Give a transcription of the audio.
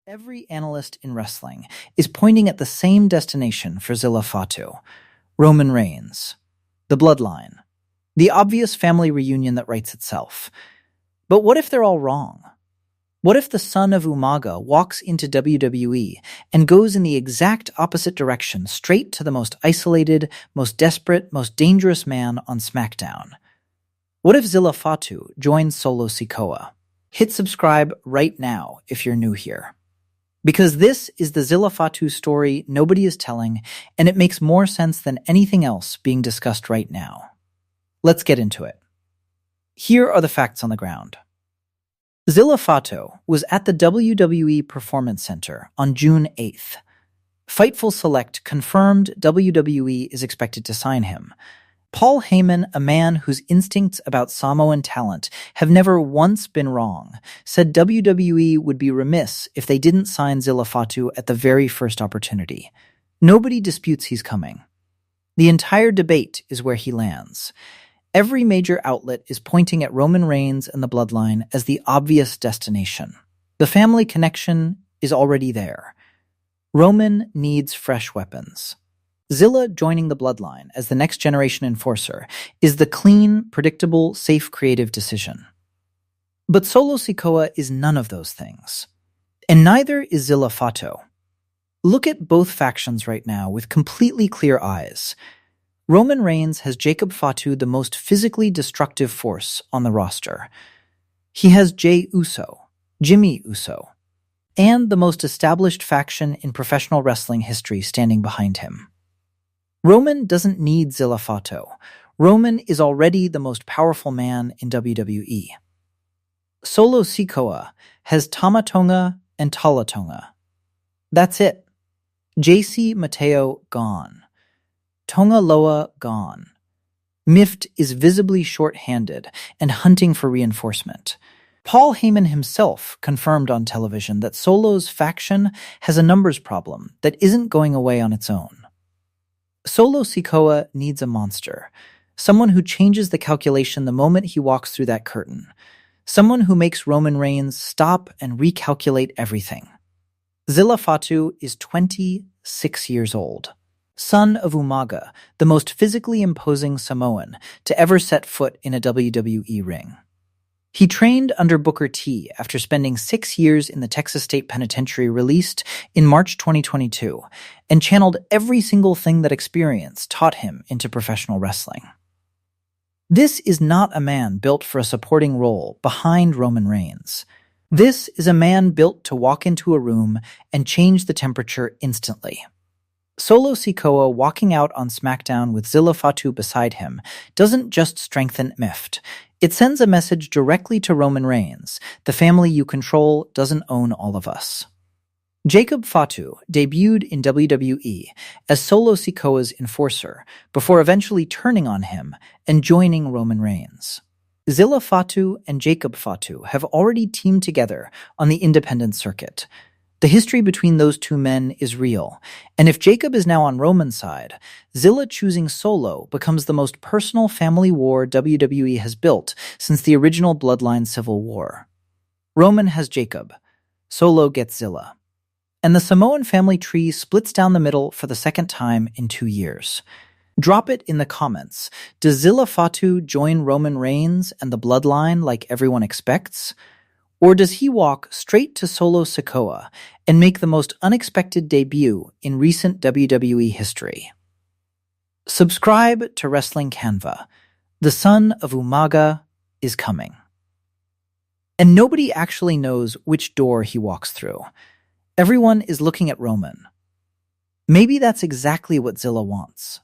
Every analyst in wrestling is pointing at the same destination for Zilla Fatu: Roman Reigns, the Bloodline, the obvious family reunion that writes itself. But what if they're all wrong? What if the son of Umaga walks into WWE and goes in the exact opposite direction, straight to the most isolated, most desperate, most dangerous man on SmackDown? What if Zilla Fatu joins Solo Sikoa? Hit subscribe right now if you're new here. Because this is the Zilla Fatu story nobody is telling, and it makes more sense than anything else being discussed right now. Let's get into it. Here are the facts on the ground. Zilla Fatu was at the WWE Performance Center on June 8th. Fightful Select confirmed WWE is expected to sign him. Paul Heyman, a man whose instincts about Samoan talent have never once been wrong, said WWE would be remiss if they didn't sign Zilla Fatu at the very first opportunity. Nobody disputes he's coming. The entire debate is where he lands. Every major outlet is pointing at Roman Reigns and the Bloodline as the obvious destination. The family connection is already there. Roman needs fresh weapons. Zilla joining the Bloodline as the next generation enforcer is the clean, predictable, safe, creative decision. But Solo Sikoa is none of those things. And neither is Zilla Fatu. Look at both factions right now with completely clear eyes. Roman Reigns has Jacob Fatu, the most physically destructive force on the roster. He has Jey Uso, Jey Uso, and the most established faction in professional wrestling history standing behind him. Roman doesn't need Zilla Fatu. Roman is already the most powerful man in WWE. Solo Sikoa has Tama Tonga and Talla Tonga. That's it. JC Mateo gone. Tonga Loa gone. Mift is visibly short-handed and hunting for reinforcement. Paul Heyman himself confirmed on television that Solo's faction has a numbers problem that isn't going away on its own. Solo Sikoa needs a monster, someone who changes the calculation the moment he walks through that curtain, someone who makes Roman Reigns stop and recalculate everything. Zilla Fatu is 26 years old, son of Umaga, the most physically imposing Samoan to ever set foot in a WWE ring. He trained under Booker T after spending 6 years in the Texas State Penitentiary, released in March 2022, and channeled every single thing that experience taught him into professional wrestling. This is not a man built for a supporting role behind Roman Reigns. This is a man built to walk into a room and change the temperature instantly. Solo Sikoa walking out on SmackDown with Zilla Fatu beside him doesn't just strengthen Mift. It sends a message directly to Roman Reigns: the family you control doesn't own all of us. Jacob Fatu debuted in WWE as Solo Sikoa's enforcer before eventually turning on him and joining Roman Reigns. Zilla Fatu and Jacob Fatu have already teamed together on the independent circuit. The history between those two men is real, and if Jacob is now on Roman's side, Zilla choosing Solo becomes the most personal family war WWE has built since the original Bloodline Civil War. Roman has Jacob, Solo gets Zilla, and the Samoan family tree splits down the middle for the second time in 2 years. Drop it in the comments. Does Zilla Fatu join Roman Reigns and the Bloodline like everyone expects? Or does he walk straight to Solo Sikoa and make the most unexpected debut in recent WWE history? Subscribe to Wrestling Cannva. The son of Umaga is coming. And nobody actually knows which door he walks through. Everyone is looking at Roman. Maybe that's exactly what Zilla wants.